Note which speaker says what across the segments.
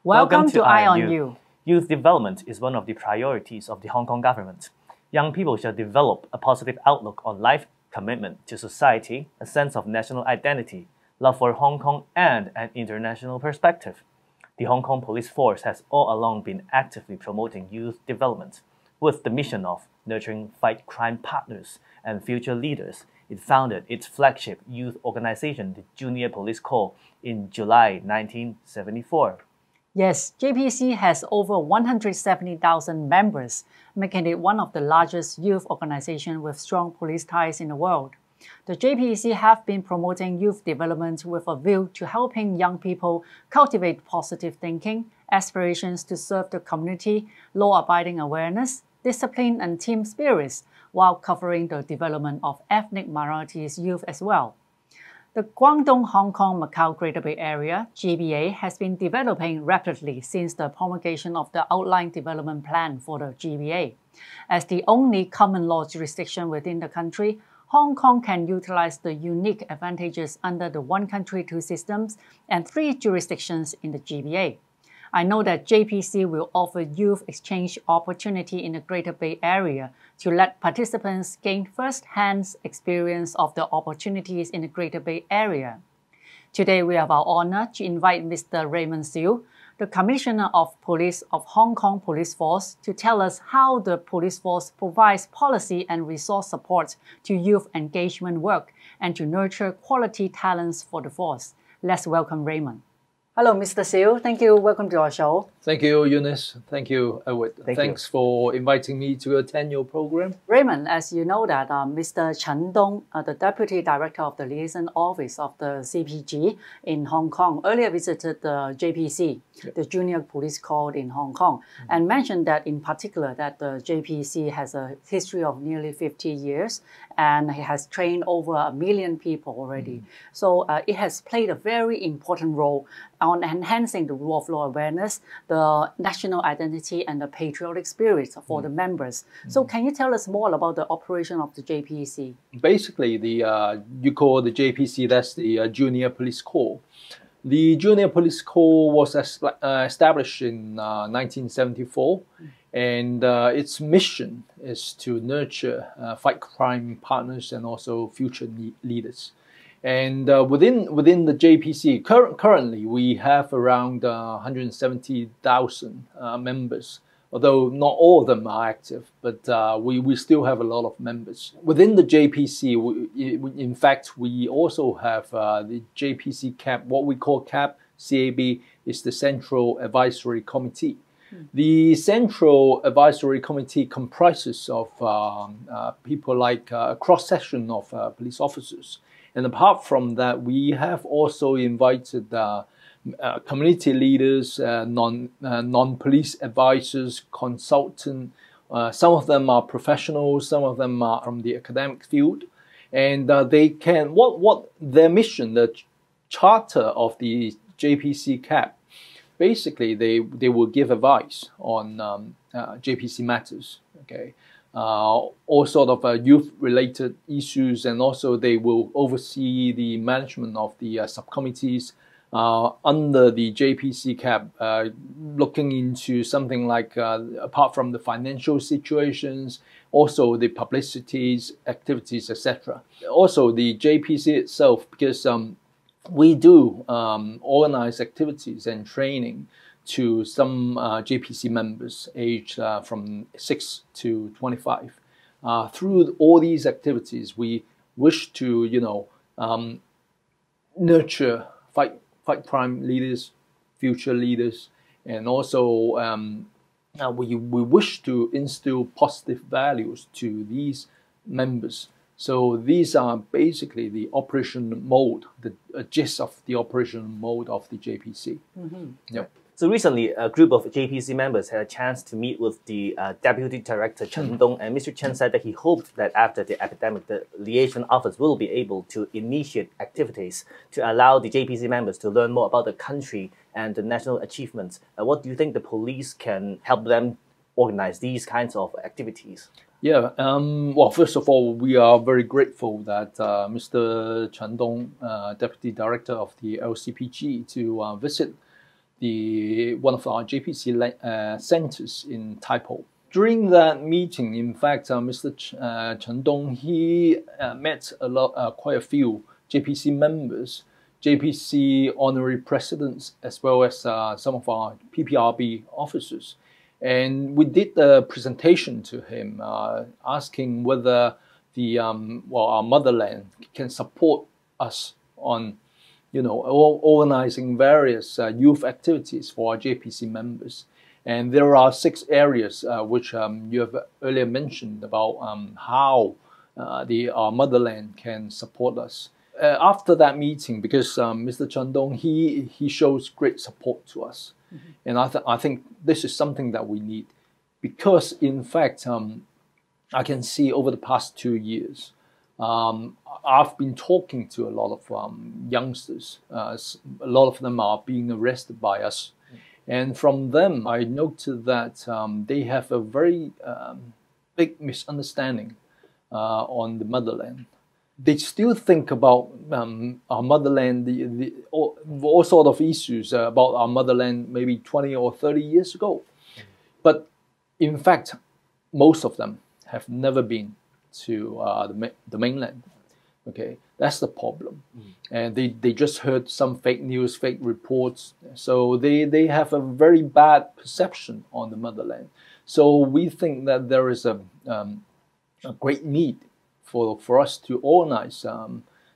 Speaker 1: Welcome to EyE on You.
Speaker 2: Youth development is one of the priorities of the Hong Kong government. Young people shall develop a positive outlook on life, commitment to society, a sense of national identity, love for Hong Kong, and an international perspective. The Hong Kong Police Force has all along been actively promoting youth development. With the mission of nurturing fight crime partners and future leaders, it founded its flagship youth organization, the Junior Police Corps, in July 1974.
Speaker 1: Yes, JPC has over 170,000 members, making it one of the largest youth organizations with strong police ties in the world. The JPC have been promoting youth development with a view to helping young people cultivate positive thinking, aspirations to serve the community, law-abiding awareness, discipline and team spirits, while covering the development of ethnic minorities youth as well. The Guangdong, Hong Kong, Macau Greater Bay Area, GBA, has been developing rapidly since the promulgation of the Outline Development Plan for the GBA. As the only common law jurisdiction within the country, Hong Kong can utilize the unique advantages under the one country, two systems and three jurisdictions in the GBA. I know that JPC will offer youth exchange opportunity in the Greater Bay Area to let participants gain first-hand experience of the opportunities in the Greater Bay Area. Today, we have our honor to invite Mr. Raymond Siu, the Commissioner of Police of Hong Kong Police Force, to tell us how the Police Force provides policy and resource support to youth engagement work and to nurture quality talents for the force. Let's welcome Raymond. Hello, Mr. Siu. Thank you. Welcome to our show.
Speaker 3: Thank you, Eunice. Thank you, Edward. Thanks for inviting me to attend your program.
Speaker 1: Raymond, as you know that Mr. Chen Dong, the Deputy Director of the Liaison Office of the CPG in Hong Kong, earlier visited the JPC, the Junior Police Corps in Hong Kong, and mentioned that in particular that the JPC has a history of nearly 50 years and it has trained over 1 million people already. So it has played a very important role on enhancing the rule of law awareness, the national identity and the patriotic spirit for the members. So can you tell us more about the operation of the JPC?
Speaker 3: Basically, you call the JPC, that's the Junior Police Corps. The Junior Police Corps was established in 1974, and its mission is to nurture fight crime partners and also future leaders. And within the JPC, currently we have around 170,000 members, although not all of them are active, but we still have a lot of members. Within the JPC, in fact, we also have the JPC CAB, what we call CAB, CAB is the Central Advisory Committee. The Central Advisory Committee comprises of people like a cross-section of police officers. And apart from that, we have also invited community leaders, non-police advisors, consultants. Some of them are professionals, some of them are from the academic field. And they can, what their mission, the charter of the JPC CAB, basically they will give advice on JPC matters, okay? All sort of youth-related issues, and also they will oversee the management of the subcommittees under the JPC CAB, looking into something like, apart from the financial situations, also the publicities, activities, etc. Also the JPC itself, because we do organize activities and training to some JPC members aged from 6 to 25. Through all these activities, we wish to, nurture fight crime leaders, future leaders, and also we wish to instill positive values to these members. So these are basically the operation mode, the gist of the operation mode of the JPC. Yep.
Speaker 2: So recently, a group of JPC members had a chance to meet with the Deputy Director Chen Dong, and Mr. Chen said that he hoped that after the epidemic, the liaison office will be able to initiate activities to allow the JPC members to learn more about the country and the national achievements. What do you think the police can help them organize these kinds of activities?
Speaker 3: Yeah, well, first of all, we are very grateful that Mr. Chen Dong, Deputy Director of the LCPG, to visit one of our JPC centers in Taipo. During that meeting, in fact, Mr. Chen Dong, he met quite a few JPC members, JPC honorary presidents, as well as some of our PPRB officers. And we did a presentation to him, asking whether our motherland can support us on, organizing various youth activities for our JPC members. And there are 6 areas which you have earlier mentioned about how our motherland can support us. After that meeting, because Mr. Chen Dong, he shows great support to us. Mm-hmm. And I think this is something that we need, because in fact, I can see over the past 2 years, I've been talking to a lot of youngsters. A lot of them are being arrested by us. And from them, I noted that they have a very big misunderstanding on the motherland. They still think about our motherland, all sort of issues about our motherland maybe 20 or 30 years ago. But in fact, most of them have never been to the mainland. Okay, that's the problem. And they just heard some fake news, fake reports. So they have a very bad perception on the motherland. So we think that there is a great need for us to organize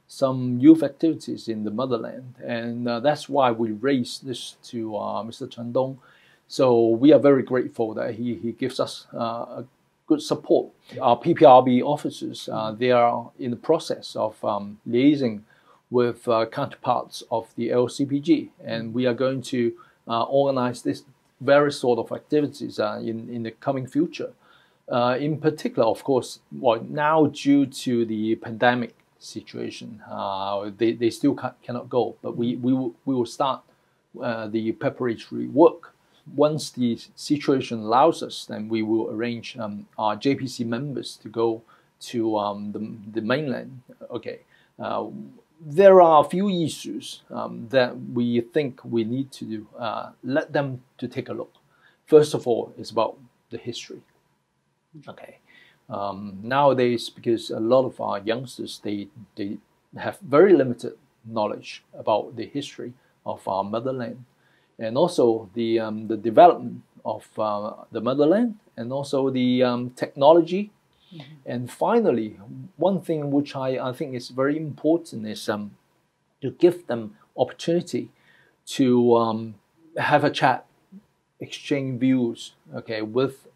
Speaker 3: some youth activities in the motherland. And that's why we raised this to Mr. Chen Dong. So we are very grateful that he gives us good support. Our PPRB officers, they are in the process of liaising with counterparts of the LCPG, and we are going to organize this various sort of activities in the coming future. In particular, of course, now due to the pandemic situation, they still cannot go, but we will start the preparatory work. Once the situation allows us, then we will arrange our JPC members to go to the mainland. Okay, there are a few issues that we think we need to let them to take a look. First of all, it's about the history. Okay, nowadays, because a lot of our youngsters, they have very limited knowledge about the history of our motherland. And also the development of the motherland, and also the technology. Mm-hmm. And finally, one thing which I think is very important is to give them opportunity to have a chat, exchange views, okay, with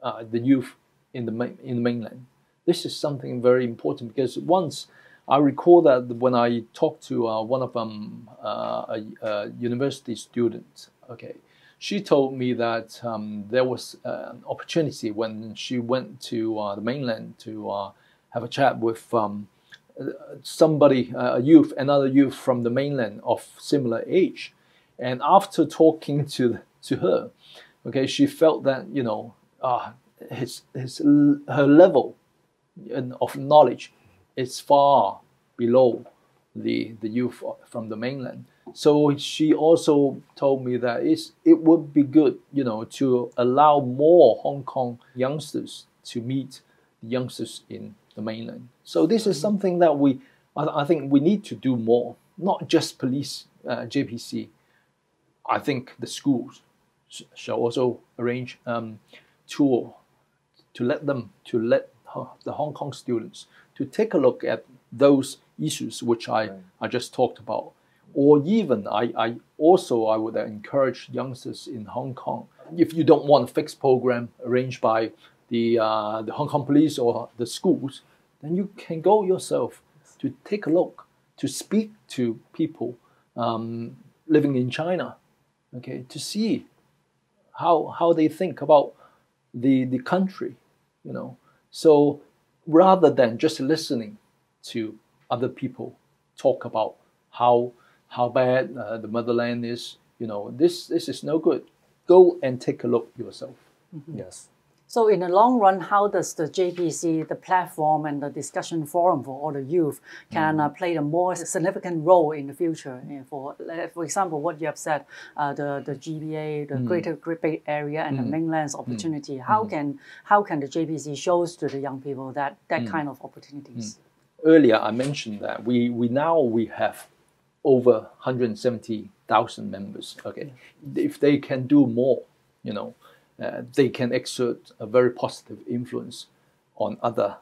Speaker 3: the youth in the mainland. This is something very important, because once I recall that when I talked to one of them, a university student, okay, she told me that there was an opportunity when she went to the mainland to have a chat with somebody, another youth from the mainland of similar age. And after talking to her, okay, she felt that, her level of knowledge is far below the youth from the mainland. So she also told me that it would be good, to allow more Hong Kong youngsters to meet the youngsters in the mainland. So this is something that I think we need to do more, not just police, JPC. I think the schools shall also arrange tour to let the Hong Kong students to take a look at those issues which I just talked about. Or even I would encourage youngsters in Hong Kong, if you don't want a fixed program arranged by the Hong Kong police or the schools, then you can go yourself to take a look, to speak to people living in China, okay, to see how they think about the country, So rather than just listening to other people talk about how bad the motherland is, this is no good. Go and take a look yourself.
Speaker 2: Mm-hmm. Yes.
Speaker 1: So in the long run, how does the JPC, the platform and the discussion forum for all the youth can play a more significant role in the future? For example, what you have said, the GBA, the Greater Bay Area and the mainland's opportunity. How can the JPC shows to the young people that kind of opportunities?
Speaker 3: Earlier, I mentioned that we have over 170,000 members. Okay, if they can do more, they can exert a very positive influence on other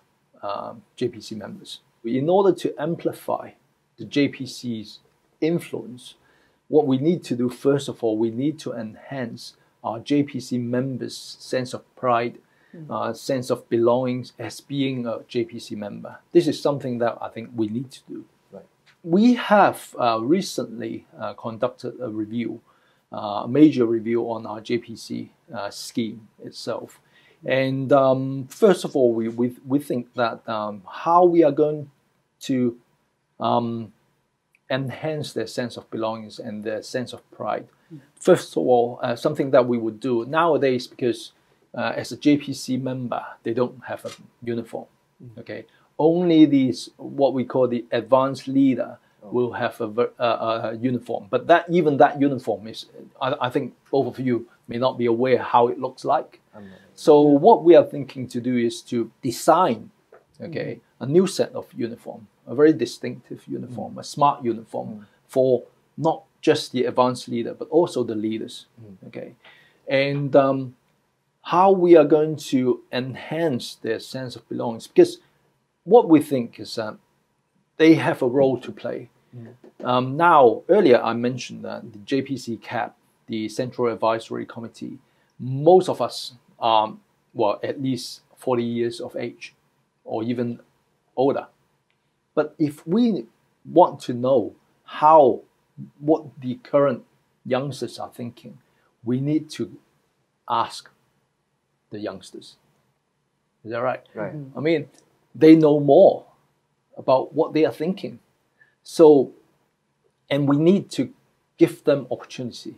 Speaker 3: JPC members. In order to amplify the JPC's influence, what we need to do, first of all, we need to enhance our JPC members' sense of pride, sense of belonging as being a JPC member. This is something that I think we need to do. Right. We have recently conducted a review, a major review on our JPC scheme itself. And first of all, we think that how we are going to enhance their sense of belonging and their sense of pride. First of all, something that we would do nowadays, because as a JPC member, they don't have a uniform. Okay, only these what we call the advanced leader will have a uniform. But even that uniform is, I think both of you may not be aware how it looks like. So what we are thinking to do is to design, a new set of uniform, a very distinctive uniform, a smart uniform for not just the advanced leader, but also the leaders. Okay, and how we are going to enhance their sense of belonging, because what we think is that they have a role to play. Now, earlier I mentioned that the JPC CAP, the Central Advisory Committee, most of us are, at least 40 years of age or even older. But if we want to know what the current youngsters are thinking, we need to ask the youngsters. Is that right? Right. I mean, they know more about what they are thinking. So, and we need to give them opportunity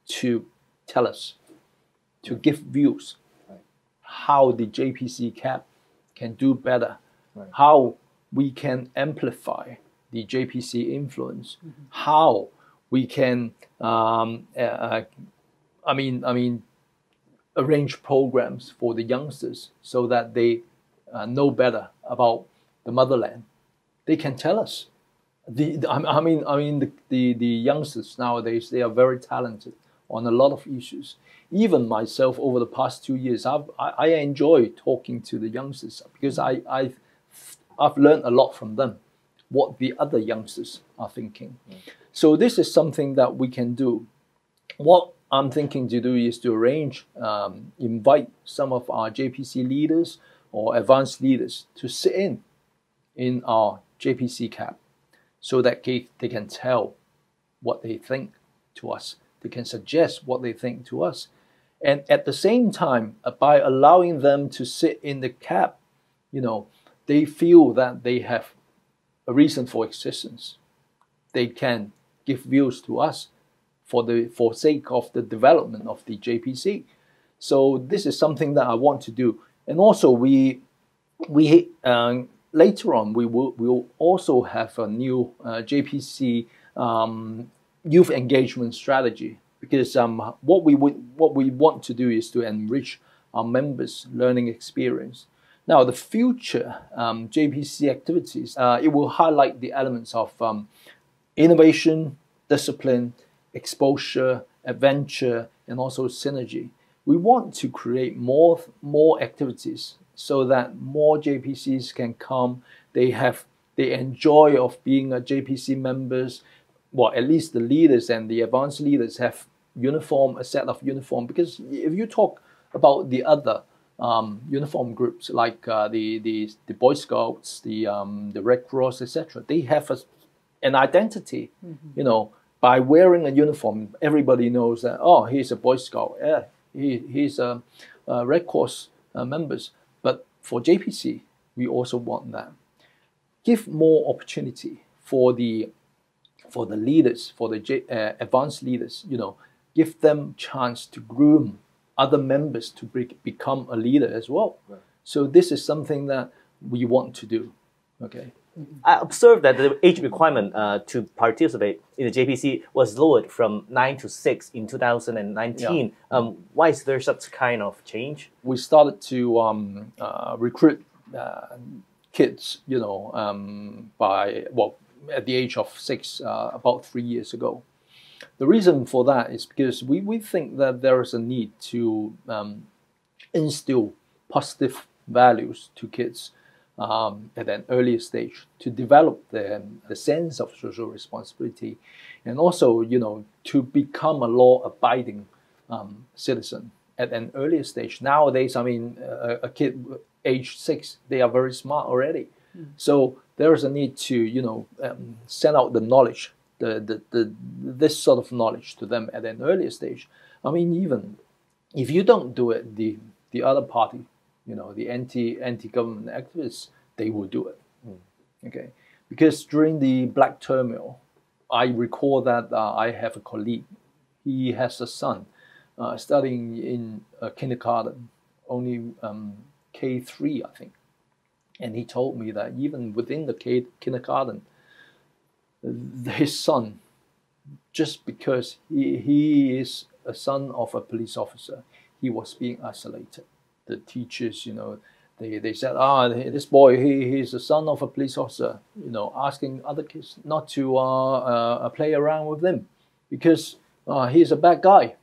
Speaker 3: to tell us, to give views, how the JPC CAP can do better, how we can amplify the JPC influence, how we can, arrange programs for the youngsters so that they know better about the motherland. They can tell us. The youngsters nowadays, they are very talented on a lot of issues. Even myself, over the past 2 years, I enjoy talking to the youngsters because I've learned a lot from them, what the other youngsters are thinking. So this is something that we can do. What I'm thinking to do is to invite some of our JPC leaders or advanced leaders to sit in our JPC CAP so that they can tell what they think to us. They can suggest what they think to us. And at the same time, by allowing them to sit in the CAP, they feel that they have a reason for existence. They can give views to us for sake of the development of the JPC. So this is something that I want to do. And also we later on we'll also have a new JPC youth engagement strategy, because what we want to do is to enrich our members' learning experience. Now, the future JPC activities, it will highlight the elements of innovation, discipline, exposure, adventure, and also synergy. We want to create more activities so that more JPCs can come. They enjoy of being a JPC members. Well, at least the leaders and the advanced leaders have a set of uniform. Because if you talk about the other uniform groups like the Boy Scouts, the Red Cross, etc., they have an identity. By wearing a uniform, everybody knows that, oh, he's a Boy Scout. Yeah, he's a Red Cross members. But for JPC, we also want that. Give more opportunity for the leaders, for the advanced leaders. Give them chance to groom other members to become a leader as well. Right. So this is something that we want to do. Okay.
Speaker 2: I observed that the age requirement to participate in the JPC was lowered from 9 to 6 in 2019. Yeah. Why is there such kind of change?
Speaker 3: We started to recruit kids, at the age of 6, about 3 years ago. The reason for that is because we think that there is a need to instill positive values to kids at an earlier stage, to develop the sense of social responsibility, and also, to become a law-abiding citizen at an earlier stage. Nowadays, I mean, a kid age 6, they are very smart already. So there is a need to, send out the knowledge, this sort of knowledge to them at an earlier stage. I mean, even if you don't do it, the other party, the anti-government activists, they will do it. Okay, because during the black turmoil, I recall that I have a colleague. He has a son studying in kindergarten, only K3, I think. And he told me that even within the kindergarten, his son, just because he is a son of a police officer, he was being isolated. The teachers, they said, this boy, he's the son of a police officer, asking other kids not to play around with him because he's a bad guy.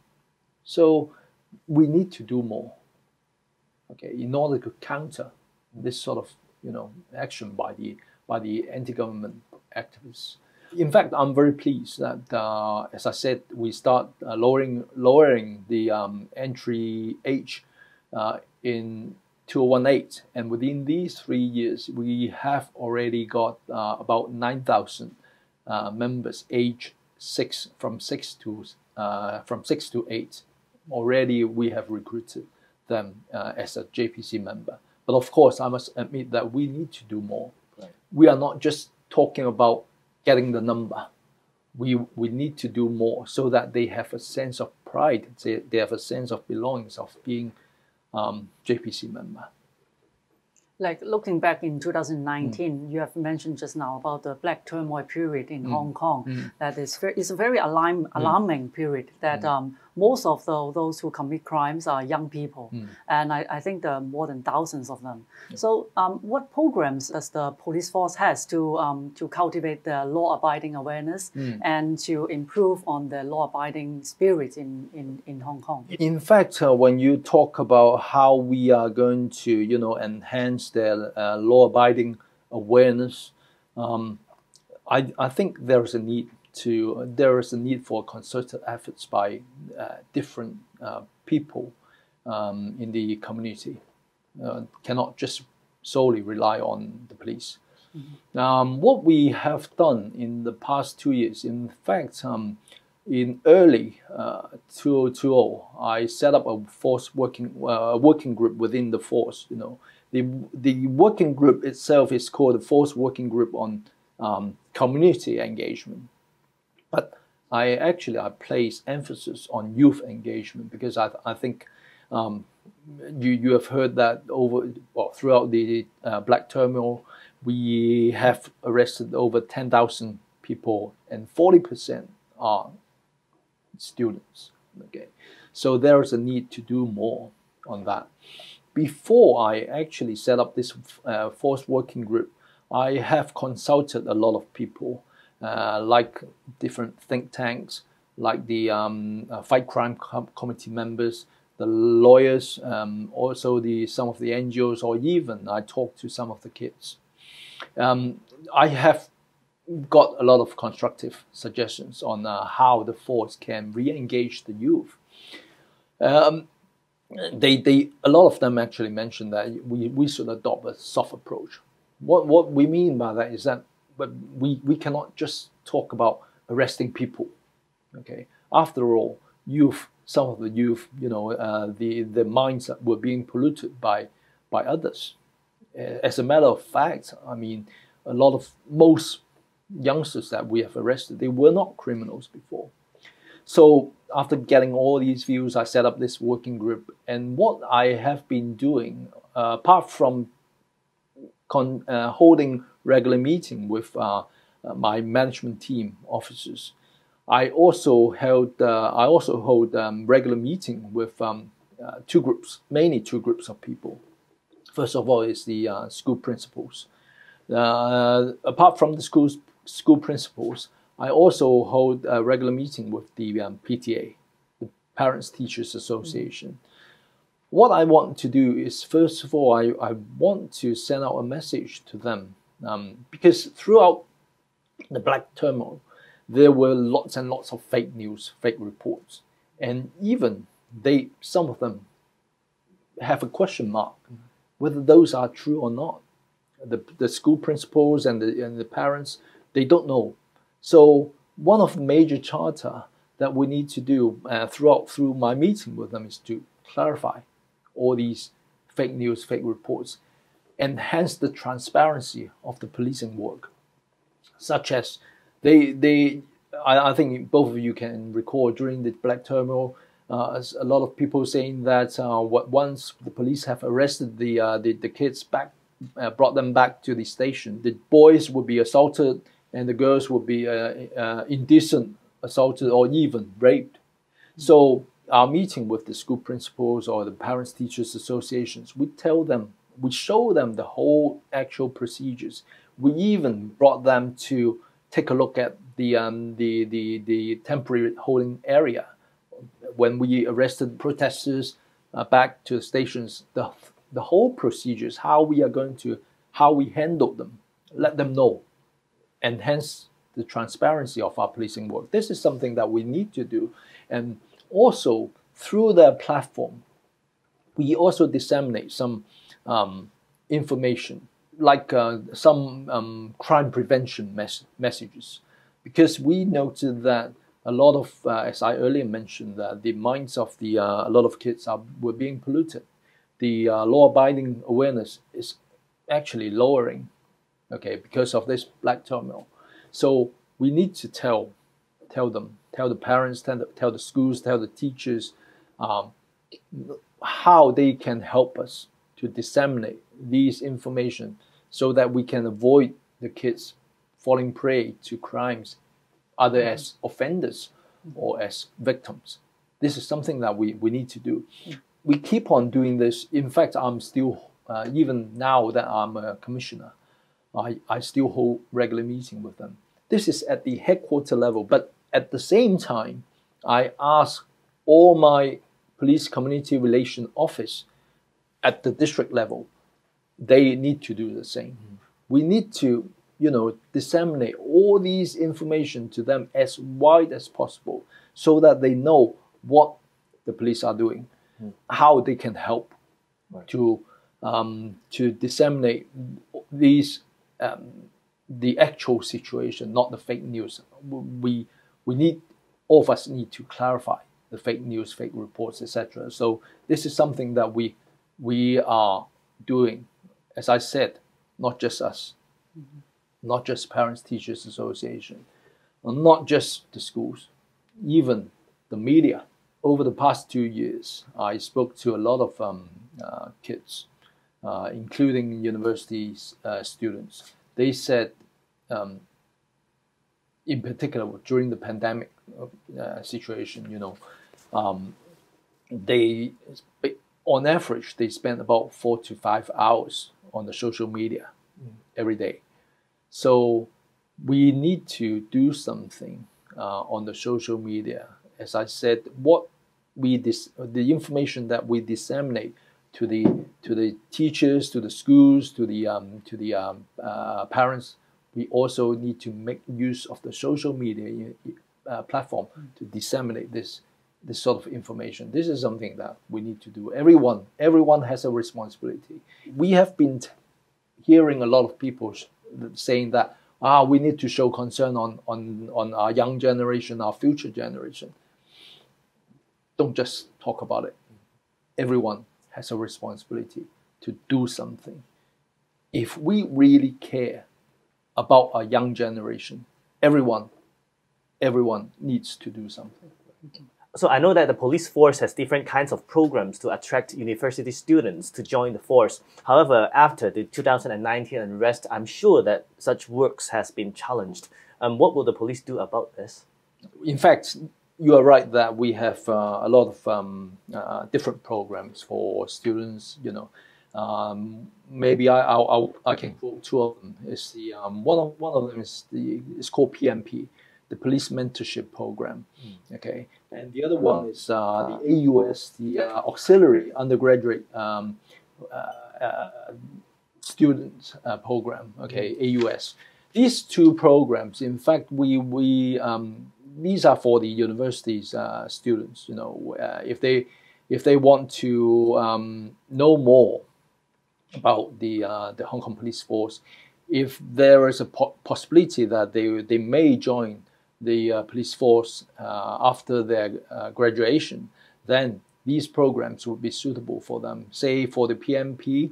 Speaker 3: So we need to do more, okay, in order to counter this sort of, action by the anti-government activists. In fact, I'm very pleased that, as I said, we start lowering the entry age in 2018, and within these 3 years, we have already got about 9,000 members, age 6 from 6 to 8. Already, we have recruited them as a JPC member. But of course, I must admit that we need to do more. Right. We are not just talking about getting the number. We need to do more so that they have a sense of pride. They have a sense of belonging, of being JPC member.
Speaker 1: Like looking back in 2019, you have mentioned just now about the black turmoil period in Hong Kong. That is a very alarming period. That most of those who commit crimes are young people, and I think there are more than thousands of them. So, what programs does the police force has to cultivate the law-abiding awareness and to improve on the law-abiding spirit in Hong Kong?
Speaker 3: In fact, when you talk about how we are going to, enhance their law-abiding awareness, I think there is a need for concerted efforts by different people in the community. Cannot just solely rely on the police. What we have done in the past 2 years, in fact, in early 2020, I set up a force working group within the force. The working group itself is called the Force Working Group on Community Engagement. But I place emphasis on youth engagement because I think you have heard that throughout the black turmoil, we have arrested over 10,000 people, and 40% are students. Okay, so there is a need to do more on that. Before I actually set up this force working group, I have consulted a lot of people, like different think tanks, like the Fight Crime Committee members, the lawyers, also some of the NGOs, or even I talked to some of the kids. I have got a lot of constructive suggestions on how the force can re-engage the youth. A lot of them actually mentioned that we should adopt a soft approach. What we mean by that is that we cannot just talk about arresting people. Okay, after all, some of the youth, the minds were being polluted by others. As a matter of fact, I mean, most youngsters that we have arrested, they were not criminals before. So after getting all these views, I set up this working group. And what I have been doing, apart from holding regular meeting with my management team officers, I also hold regular meeting with two groups, mainly two groups of people. First of all is the school principals. Apart from the school principals, I also hold a regular meeting with the PTA, the Parents Teachers Association. What I want to do is, first of all, I want to send out a message to them, because throughout the black turmoil, there were lots and lots of fake news, fake reports, and even some of them have a question mark whether those are true or not. The school principals and the parents, they don't know. So one of the major charter that we need to do through my meeting with them is to clarify all these fake news, fake reports, enhance the transparency of the policing work, such as I think both of you can recall during the black turmoil, a lot of people saying that once the police have arrested the kids back, brought them back to the station, the boys would be assaulted and the girls would be indecent assaulted or even raped. So our meeting with the school principals or the Parents Teachers Associations, we show them the whole actual procedures. We even brought them to take a look at the temporary holding area. When we arrested protesters back to the stations, the whole procedures, how we handle them, let them know, enhance the transparency of our policing work. This is something that we need to do. And also, through the platform, we also disseminate some information, like some crime prevention messages, because we noted that a lot of, as I earlier mentioned, that the minds of a lot of kids were being polluted. The law-abiding awareness is actually lowering, okay, because of this black turmoil. So we need to tell the parents, tell the schools, tell the teachers how they can help us to disseminate these information so that we can avoid the kids falling prey to crimes, either as offenders or as victims. This is something that we need to do. We keep on doing this. In fact, I'm still, even now that I'm a commissioner, I still hold regular meeting with them. This is at the headquarter level, but at the same time, I ask all my police community relation office at the district level, they need to do the same. We need to, disseminate all these information to them as wide as possible so that they know what the police are doing, how they can help to disseminate these the actual situation, not the fake news. All of us need to clarify the fake news, fake reports, etc. So this is something that we are doing. As I said, not just us, not just Parents Teachers Association, not just the schools, even the media. Over the past 2 years, I spoke to a lot of kids, including university students. They said, in particular during the pandemic situation, they, on average, they spend about 4 to 5 hours on the social media every day. So we need to do something on the social media. As I said, the information that we disseminate to the teachers, to the schools, to the parents, we also need to make use of the social media platform to disseminate this sort of information. This is something that we need to do. Everyone has a responsibility. We have been hearing a lot of people saying that we need to show concern on our young generation, our future generation. Don't just talk about it. Everyone has a responsibility to do something. If we really care about our young generation, everyone needs to do something.
Speaker 2: So I know that the police force has different kinds of programs to attract university students to join the force. However, after the 2019 unrest, I'm sure that such works has been challenged. What will the police do about this?
Speaker 3: In fact, you are right that we have a lot of different programs for students. Maybe I can quote two of them. It's the one of them is it's called PMP, the Police Mentorship Program. Okay, and the other one is the AUS, the Auxiliary Undergraduate Student Program. Okay, AUS. These two programs, in fact, these are for the university's students. If they want to know more about the Hong Kong police force, if there is a possibility that they may join the police force after their graduation, then these programs would be suitable for them. Say for the PMP,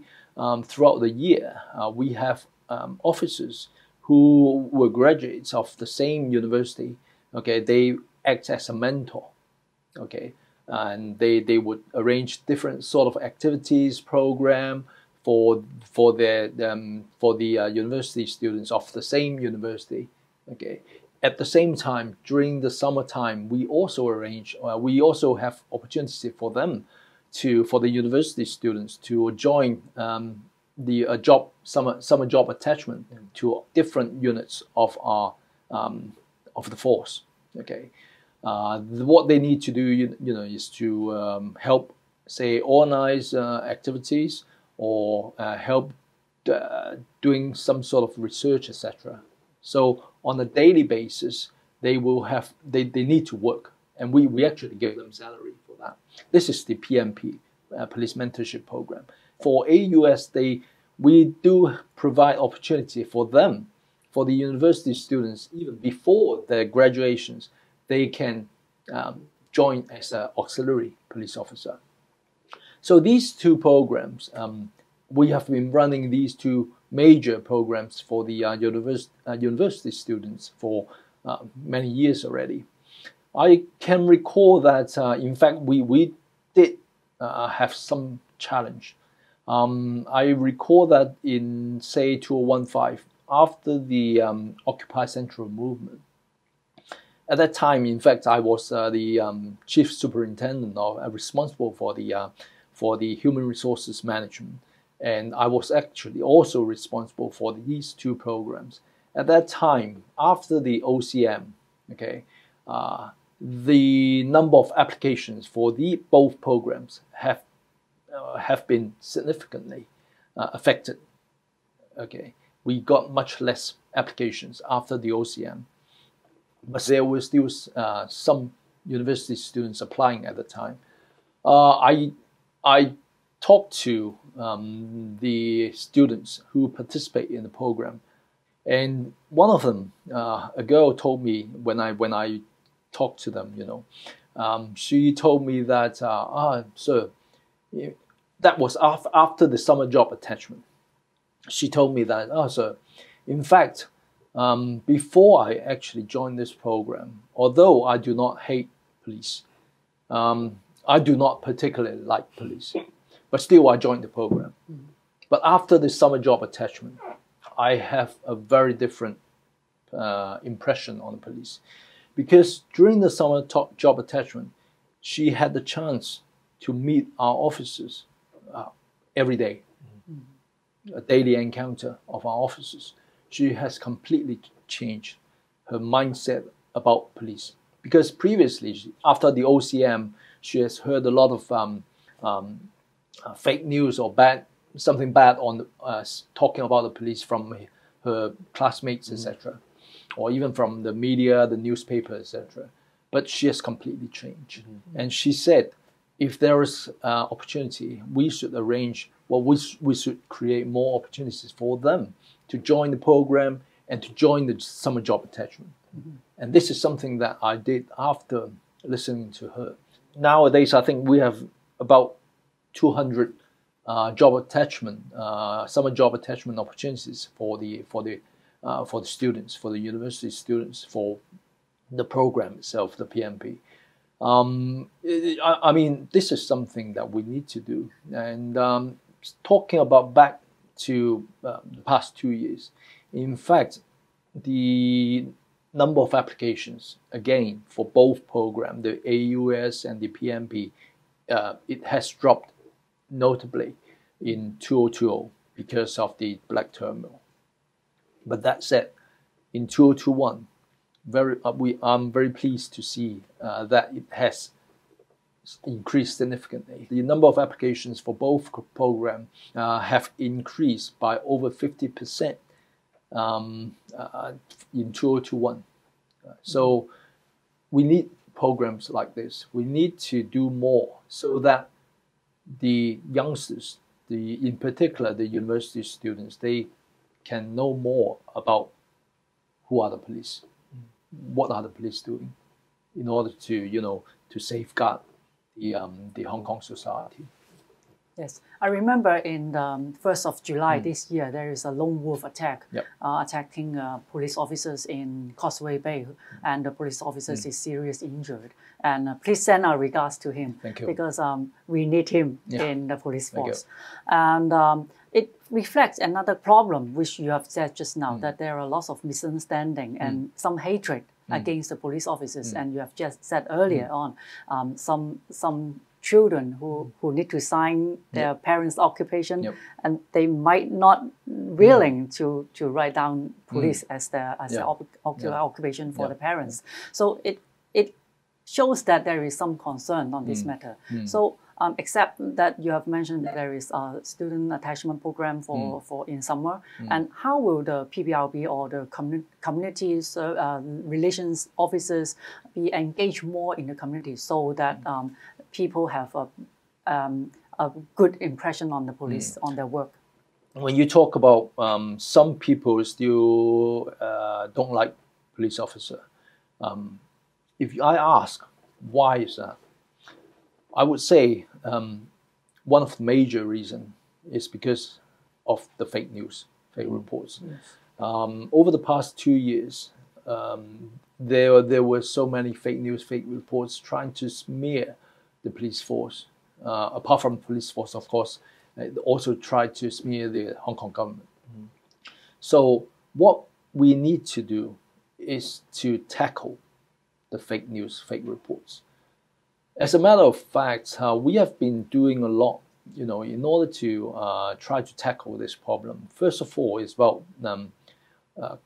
Speaker 3: throughout the year, we have officers who were graduates of the same university. Okay, they act as a mentor. Okay, and they would arrange different sort of activities program for the university students of the same university. Okay, at the same time, during the summertime, we also have opportunity for them for the university students to join the summer job attachment to different units of our of the force. Okay, what they need to do, is to help, say, organize activities or help doing some sort of research, etc. So on a daily basis, they need to work, and we actually give them salary for that. This is the PMP, Police Mentorship Program. For AUS, we do provide opportunity for them, for the university students, even before their graduations, they can join as an auxiliary police officer. So these two programs, we have been running these two major programs for the university students for many years already. I can recall that, in fact, we did have some challenge. I recall that in, say, 2015, after the Occupy Central movement, at that time, in fact, I was the chief superintendent responsible for the human resources management, and I was actually also responsible for these two programs. At that time, after the OCM, okay, the number of applications for both programs have been significantly affected. Okay, we got much less applications after the OCM, but there were still some university students applying at the time. I talked to the students who participate in the program, and one of them, a girl, told me when I talked to them, she told me that, sir, that was after the summer job attachment. She told me that, sir, in fact, before I actually joined this program, although I do not hate police, I do not particularly like police, but still I joined the program. But after the summer job attachment, I have a very different impression on the police, because during the summer job attachment, she had the chance to meet our officers every day, a daily encounter of our officers. She has completely changed her mindset about police, because previously, after the OCM, she has heard a lot of fake news or something bad on talking about the police from her classmates, etc., or even from the media, the newspaper, etc. But she has completely changed, and she said, if there is opportunity, we should arrange. Well, we should create more opportunities for them to join the program and to join the summer job attachment. And this is something that I did after listening to her. Nowadays, I think we have about 200 job attachment, summer job attachment opportunities for the students, for the university students, for the program itself, the PMP. I mean, this is something that we need to do. And talking about back to the past 2 years, in fact, the number of applications, again, for both programs, the AUS and the PMP, it has dropped notably in 2020 because of the black turmoil. But that said, in 2021, I'm very pleased to see that it has increased significantly. The number of applications for both programs have increased by over 50% in 2021. So we need programs like this. We need to do more so that the youngsters, in particular the university students, they can know more about who are the police, what are the police doing, in order to to safeguard the Hong Kong society.
Speaker 1: Yes, I remember in the 1st of July this year, there is a lone wolf attack, attacking police officers in Causeway Bay, and the police officers is seriously injured. And please send our regards to him.
Speaker 3: Thank you.
Speaker 1: Because we need him in the police force. And it reflects another problem, which you have said just now, that there are lots of misunderstanding and some hatred against the police officers. And you have just said earlier on, some children who need to sign their parents' occupation, and they might not willing to write down police as their occupation for the parents. So it shows that there is some concern on this matter. So except that you have mentioned that there is a student attachment program for in summer, and how will the PPRB or the community relations officers be engaged more in the community so that people have a good impression on the police, on their work?
Speaker 3: When you talk about some people still don't like police officer, if I ask why is that, I would say one of the major reasons is because of the fake news, fake reports. Over the past 2 years, there were so many fake news, fake reports trying to smear the police force. Apart from the police force, of course, they also tried to smear the Hong Kong government. So what we need to do is to tackle the fake news, fake reports. As a matter of fact, we have been doing a lot, in order to try to tackle this problem. First of all, it's about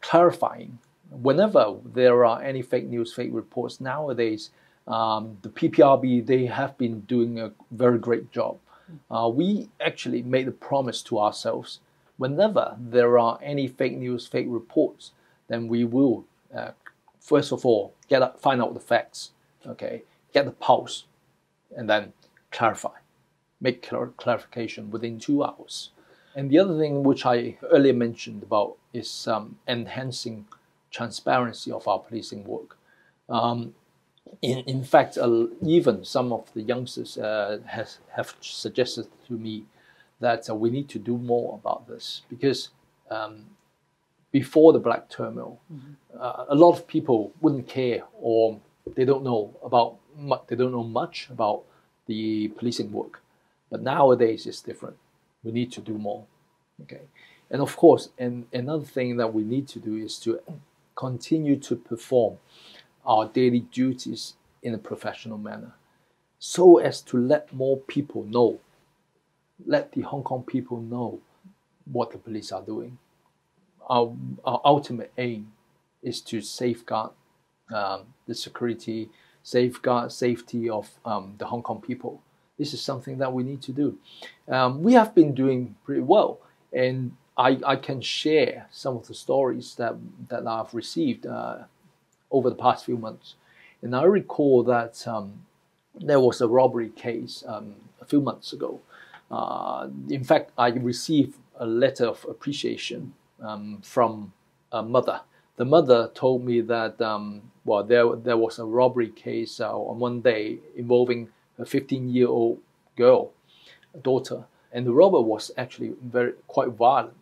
Speaker 3: clarifying. Whenever there are any fake news, fake reports nowadays, the PPRB, they have been doing a very great job. We actually made a promise to ourselves. Whenever there are any fake news, fake reports, then we will, first of all, find out the facts, get the pulse, and then clarify, make clarification within 2 hours. And the other thing which I earlier mentioned about is enhancing transparency of our policing work. In fact, even some of the youngsters have suggested to me that we need to do more about this, because before the black turmoil, a lot of people wouldn't care, or they don't know much about the policing work. But nowadays it's different. We need to do more. And of course, another thing that we need to do is to continue to perform our daily duties in a professional manner, so as to let more people know, let the Hong Kong people know what the police are doing. Our ultimate aim is to safeguard the security, safeguard safety of the Hong Kong people. This is something that we need to do. We have been doing pretty well, and I can share some of the stories that I've received over the past few months. And I recall that there was a robbery case a few months ago. In fact, I received a letter of appreciation from a mother. The mother told me that there was a robbery case on one day involving a 15-year-old girl, a daughter, and the robber was actually quite violent.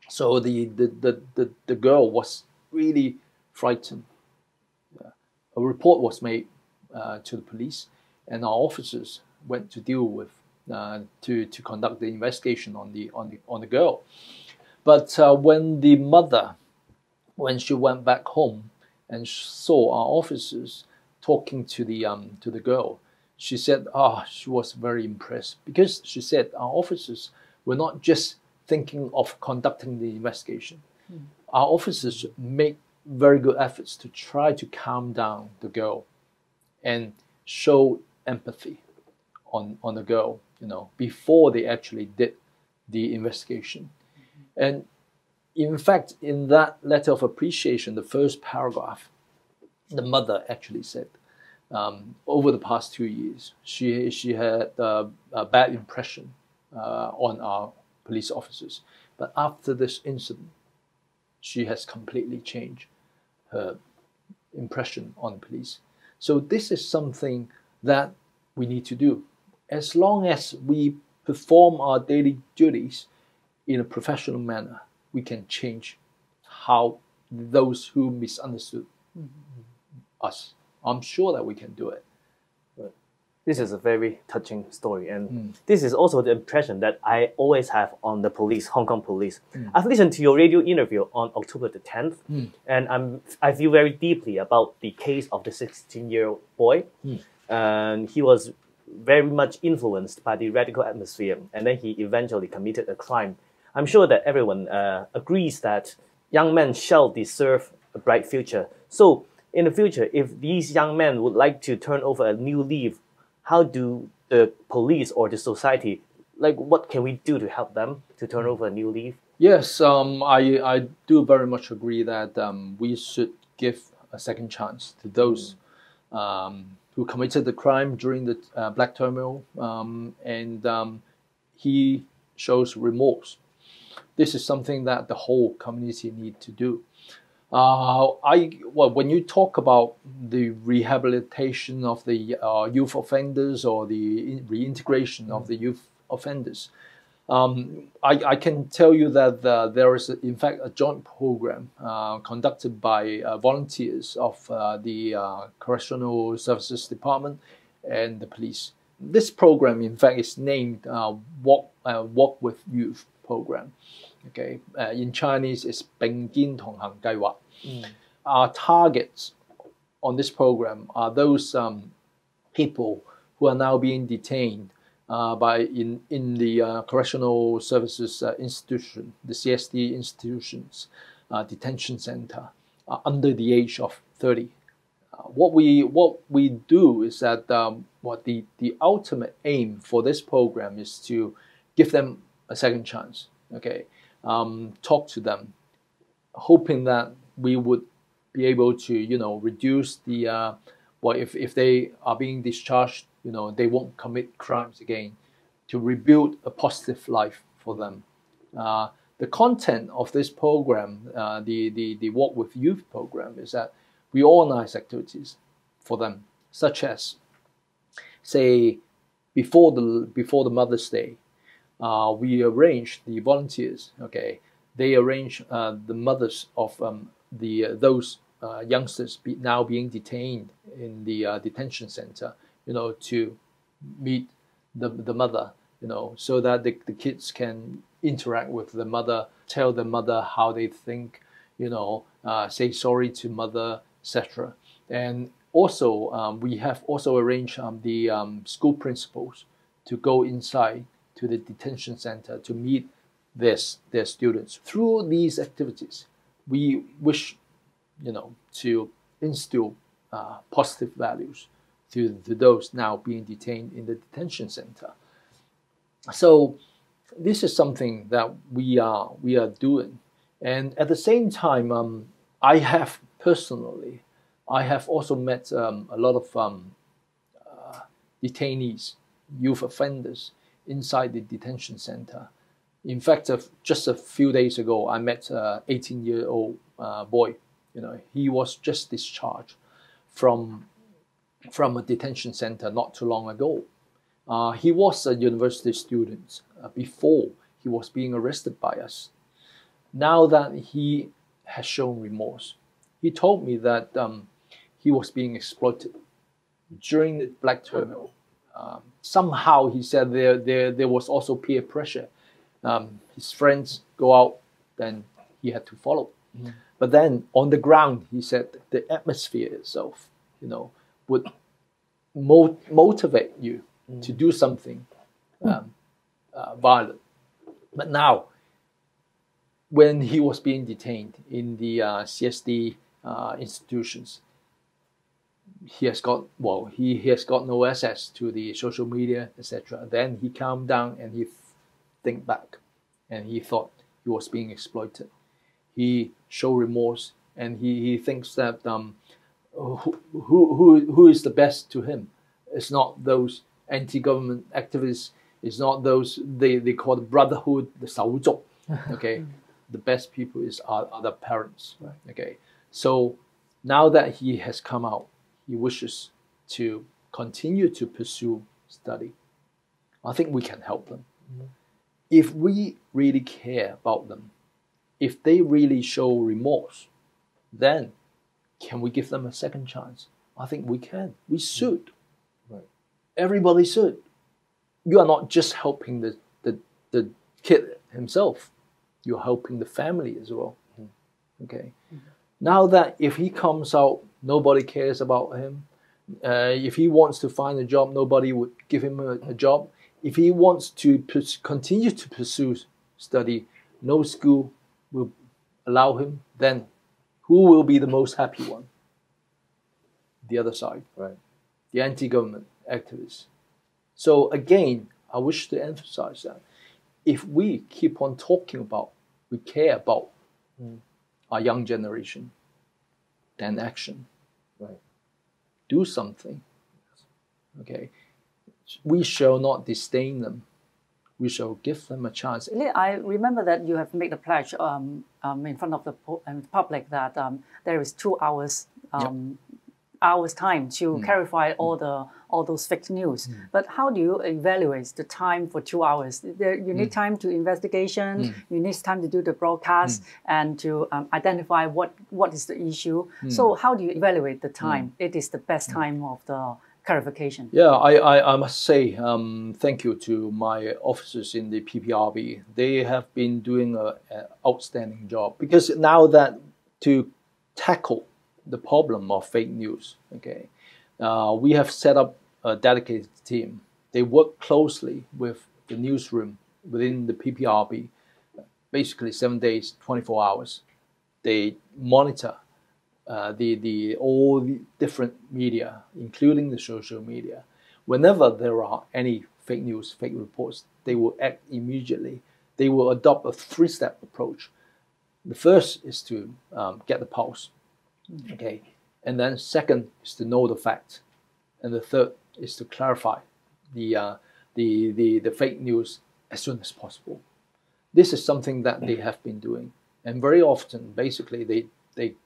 Speaker 3: So the girl was really frightened. A report was made to the police, and our officers went to deal with to conduct the investigation on the girl. But when the mother, when she went back home and saw our officers talking to the girl, she said, she was very impressed, because she said our officers were not just thinking of conducting the investigation. Our officers made very good efforts to try to calm down the girl and show empathy on the girl, before they actually did the investigation. And in fact, in that letter of appreciation, the first paragraph, the mother actually said, over the past 2 years, she had a bad impression on our police officers. But after this incident, she has completely changed her impression on police. So this is something that we need to do. As long as we perform our daily duties in a professional manner, we can change how those who misunderstood us. I'm sure that we can do it.
Speaker 2: This is a very touching story, and this is also the impression that I always have on the police, Hong Kong police. I've listened to your radio interview on October the 10th, and I feel very deeply about the case of the 16-year-old boy. And he was very much influenced by the radical atmosphere, and then he eventually committed a crime. I'm sure that everyone agrees that young men shall deserve a bright future. So in the future, if these young men would like to turn over a new leaf, how do the police or the society, what can we do to help them to turn over a new leaf?
Speaker 3: Yes, I do very much agree that we should give a second chance to those who committed the crime during the Black Terminal, and he shows remorse. This is something that the whole community need to do. When you talk about the rehabilitation of the youth offenders or the reintegration of the youth offenders, I can tell you that there is, in fact, a joint program conducted by volunteers of the Correctional Services Department and the police. This program, in fact, is named Walk with Youth program. Okay, in Chinese, it's 並肩同行計劃. Our targets on this program are those people who are now being detained in the correctional services institution, the CSD institutions, detention center, under the age of 30. What we do is that the ultimate aim for this program is to give them a second chance. Okay, talk to them, hoping that we would be able to reduce the if they are being discharged, they won't commit crimes again, to rebuild a positive life for them. The content of this program, the Walk with Youth program, is that we organize activities for them, such as, say, before the Mother's Day, we arrange the volunteers. Okay, they arrange the mothers of those youngsters now being detained in the detention center, to meet the mother, so that the kids can interact with the mother, tell the mother how they think, say sorry to mother, etc. And also, we have also arranged the school principals to go inside to the detention center to meet their students. Through these activities, we wish, to instill positive values to those now being detained in the detention center. So this is something that we are doing, and at the same time, I have also met a lot of detainees, youth offenders inside the detention center. In fact, just a few days ago, I met an 18-year-old boy. He was just discharged from a detention center not too long ago. He was a university student before he was being arrested by us. Now that he has shown remorse, he told me that he was being exploited during the black turmoil. Somehow he said there was also peer pressure. His friends go out, then he had to follow. But then on the ground, he said the atmosphere itself, would motivate you to do something violent. But now, when he was being detained in the CSD institutions, he has got no access to the social media, etc. Then he calmed down and he think back, and he thought he was being exploited. He showed remorse, and he thinks that who is the best to him? It's not those anti-government activists. It's not those they call the brotherhood, the 手族. Okay, the best people are the parents. Right. Okay, so now that he has come out, he wishes to continue to pursue study. I think we can help them. If we really care about them, if they really show remorse, then can we give them a second chance? I think we can. We should. Right. Everybody should. You are not just helping the kid himself. You're helping the family as well. Okay. Now that if he comes out, nobody cares about him. If he wants to find a job, nobody would give him a job. If he wants to continue to pursue study, no school will allow him, then who will be the most happy one? The other side, right? The anti-government activists. So again, I wish to emphasize that if we keep on talking about, we care about our young generation, then action, right? Do something. Okay, we shall not disdain them. We shall give them a chance.
Speaker 1: I remember that you have made a pledge in front of the public that there is 2 hours hours time to clarify all those fake news. But how do you evaluate the time for 2 hours? You need time to investigation. You need time to do the broadcast and to identify what is the issue. So how do you evaluate the time? It is the best time of the clarification.
Speaker 3: Yeah, I must say thank you to my officers in the PPRB. They have been doing an outstanding job, because now that to tackle the problem of fake news, okay, we have set up a dedicated team. They work closely with the newsroom within the PPRB, basically 7 days, 24 hours. They monitor all the different media, including the social media. Whenever there are any fake news, fake reports, they will act immediately. They will adopt a 3-step approach. The first is to get the pulse, okay, and then second is to know the facts, and the third is to clarify the fake news as soon as possible. This is something that they have been doing, and very often, basically, they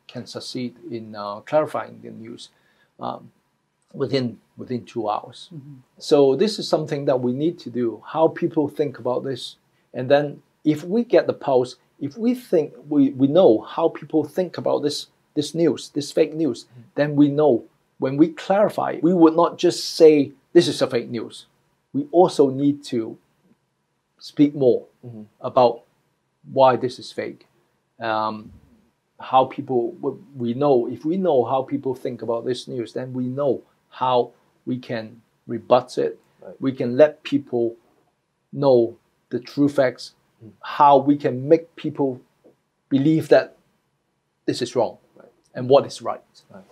Speaker 3: can succeed in clarifying the news within 2 hours. So this is something that we need to do, how people think about this. And then if we get the pulse, if we think we know how people think about this news, this fake news, then we know when we clarify, we would not just say this is a fake news. We also need to speak more about why this is fake. How people, we know, if we know how people think about this news, then we know how we can rebut it. Right. We can let people know the true facts, how we can make people believe that this is wrong, right, and what is right. Right.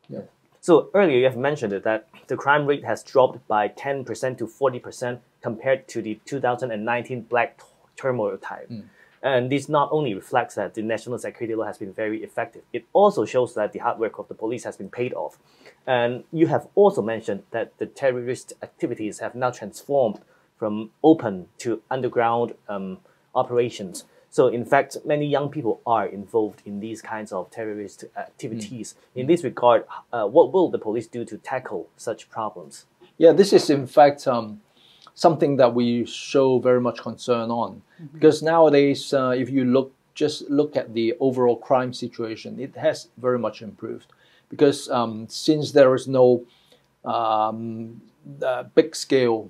Speaker 3: Yeah.
Speaker 2: So earlier you have mentioned that the crime rate has dropped by 10% to 40% compared to the 2019 black turmoil time. And this not only reflects that the national security law has been very effective, it also shows that the hard work of the police has been paid off. And you have also mentioned that the terrorist activities have now transformed from open to underground operations. So in fact, many young people are involved in these kinds of terrorist activities. In this regard, what will the police do to tackle such problems?
Speaker 3: Yeah, this is in fact something that we show very much concern on, because nowadays, if you just look at the overall crime situation, it has very much improved. Because since there is no big scale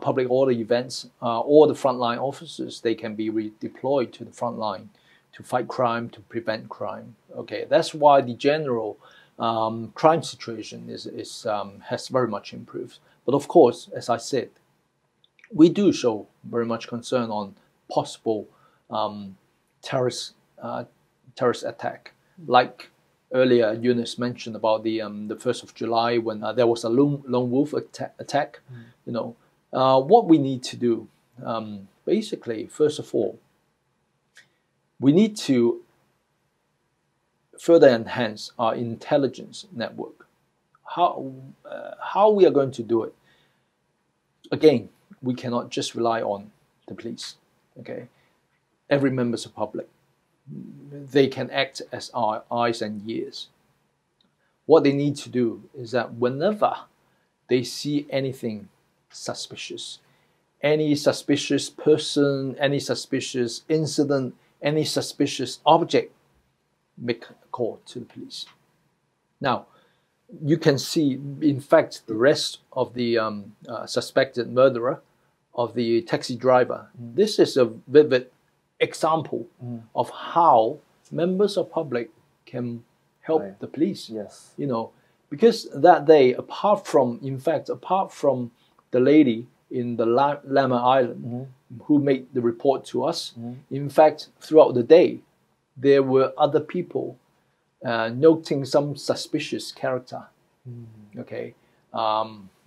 Speaker 3: public order events, all the frontline officers, they can be redeployed to the front line to fight crime, to prevent crime. Okay, that's why the general crime situation has very much improved. But of course, as I said, we do show very much concern on possible terrorist attack, like earlier Eunice mentioned about the 1st of July when there was a lone wolf attack. You know, what we need to do, basically, first of all, we need to further enhance our intelligence network. How we are going to do it? Again, we cannot just rely on the police. Okay, every member's of public, they can act as our eyes and ears. What they need to do is that whenever they see anything suspicious, any suspicious person, any suspicious incident, any suspicious object, make a call to the police. Now, you can see, in fact, the rest of the suspected murderer of the taxi driver. This is a vivid example of how members of public can help the police.
Speaker 2: Yes.
Speaker 3: You know, because that day, apart from the lady in the Lama Island who made the report to us, in fact, throughout the day, there were other people noting some suspicious character. Okay,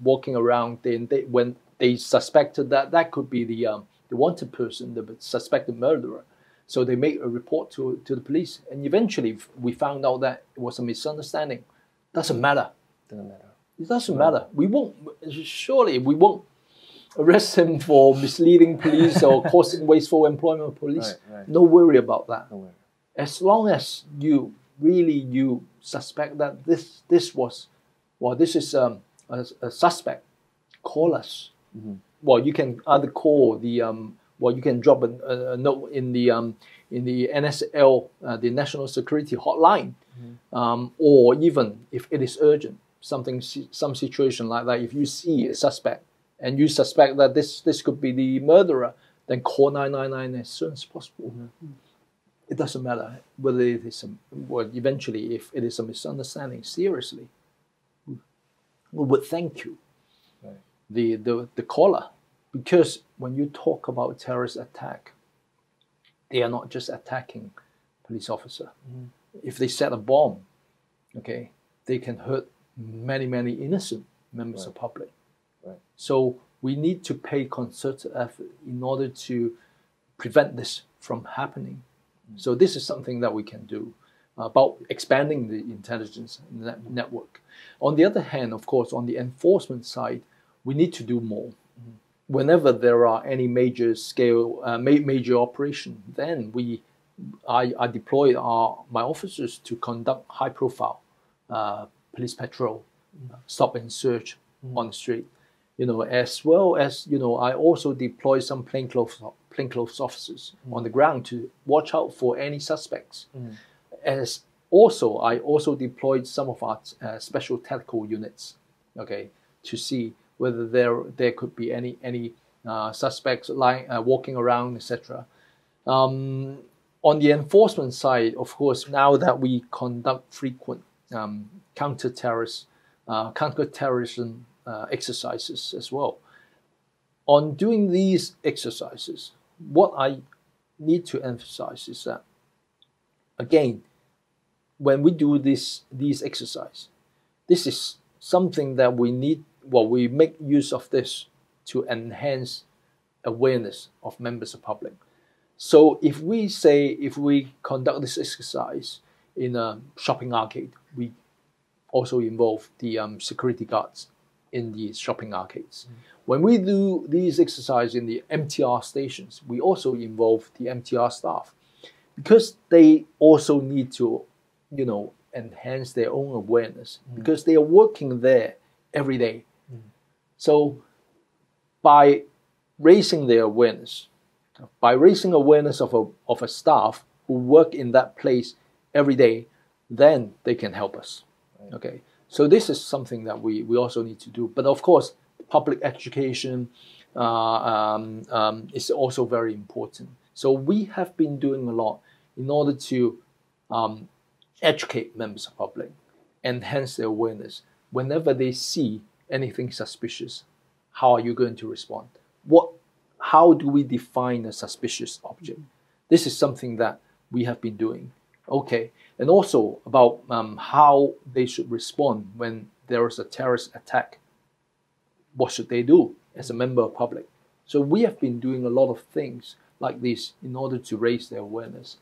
Speaker 3: walking around. When they suspected that could be the wanted person, the suspected murderer. So they made a report to the police, and eventually we found out that it was a misunderstanding. Doesn't matter. It doesn't matter. We won't arrest him for misleading police or causing wasteful employment of police.
Speaker 2: Right.
Speaker 3: No worry about that.
Speaker 2: No worry.
Speaker 3: As long as you suspect that this is a suspect, call us. Well, you can either call you can drop a note in the NSL, the National Security Hotline, or even if it is urgent, some situation like that. If you see a suspect and you suspect that this could be the murderer, then call 999 as soon as possible. It doesn't matter whether it is eventually, if it is a misunderstanding, seriously, we would thank you, the caller, because when you talk about terrorist attack, they are not just attacking police officer. If they set a bomb, okay, they can hurt many innocent members of public. So we need to pay concerted effort in order to prevent this from happening. So this is something that we can do about expanding the intelligence network. On the other hand, of course, on the enforcement side, we need to do more. Whenever there are any major scale, major operation, then I deploy my officers to conduct high-profile police patrol, stop and search on the street. You know, as well as, you know, I also deploy some plainclothes officers on the ground to watch out for any suspects. I also deployed some of our special tactical units, okay, to see whether there could be any suspects walking around, etc. On the enforcement side, of course, now that we conduct frequent counter-terrorism exercises as well. On doing these exercises, what I need to emphasize is that, again, when we do these exercises, this is something that we need. Well, we make use of this to enhance awareness of members of public. So if we conduct this exercise in a shopping arcade, we also involve the security guards in the shopping arcades. When we do these exercises in the MTR stations, we also involve the MTR staff, because they also need to, you know, enhance their own awareness, because they are working there every day. So by raising their awareness, of a staff who work in that place every day, then they can help us. Okay. So this is something that we also need to do. But of course, public education is also very important. So we have been doing a lot in order to educate members of the public, enhance their awareness. Whenever they see anything suspicious, how are you going to respond? How do we define a suspicious object? This is something that we have been doing. Okay, and also about how they should respond when there is a terrorist attack. What should they do as a member of the public? So we have been doing a lot of things like this in order to raise their awareness.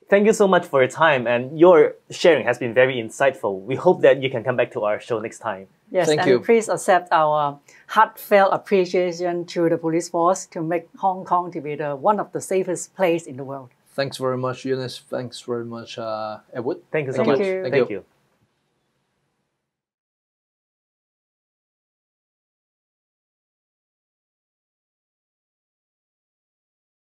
Speaker 2: Thank you so much for your time, and your sharing has been very insightful. We hope that you can come back to our show next time.
Speaker 1: Yes,
Speaker 3: Thank
Speaker 1: and
Speaker 3: you.
Speaker 1: please accept our heartfelt appreciation to the police force to make Hong Kong to be one of the safest places in the world.
Speaker 3: Thanks very much, Eunice. Thanks very much, Edward.
Speaker 2: Thank you so
Speaker 1: Thank
Speaker 2: much.
Speaker 1: you.
Speaker 2: Thank you.